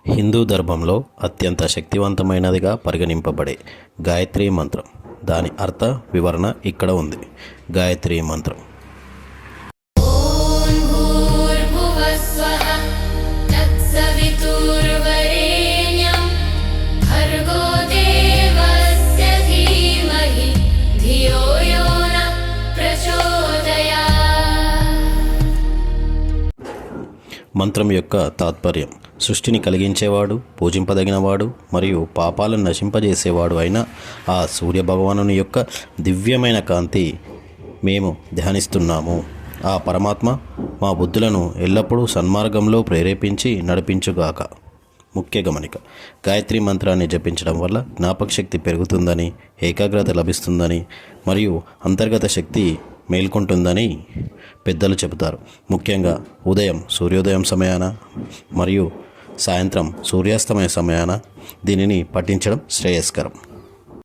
హిందూ ధర్మంలో అత్యంత శక్తివంతమైనదిగా పరిగణింపబడే గాయత్రీ మంత్రం. దాని అర్థ వివరణ ఇక్కడ ఉంది. గాయత్రీ మంత్రం ఓం భూర్భువస్వః తత్సవితుర్వరేణ్యం భర్గో దేవస్య ధీమహి ధియో యో నః ప్రచోదయాత్. మంత్రం యొక్క తాత్పర్యం: సృష్టిని కలిగించేవాడు, పూజింపదగినవాడు మరియు పాపాలను నశింపజేసేవాడు అయిన ఆ సూర్యభగవానుని యొక్క దివ్యమైన కాంతి మేము ధ్యానిస్తున్నాము. ఆ పరమాత్మ మా బుద్ధులను ఎల్లప్పుడూ సన్మార్గంలో ప్రేరేపించి నడిపించుగాక. ముఖ్య గమనిక: గాయత్రి మంత్రాన్ని జపించడం వల్ల జ్ఞాపకశక్తి పెరుగుతుందని, ఏకాగ్రత లభిస్తుందని మరియు అంతర్గత శక్తి మేల్కొంటుందని పెద్దలు చెబుతారు. ముఖ్యంగా ఉదయం సూర్యోదయం సమయాన మరియు సాయంత్రం సూర్యాస్తమయ సమయాన దీనిని పఠించడం శ్రేయస్కరం.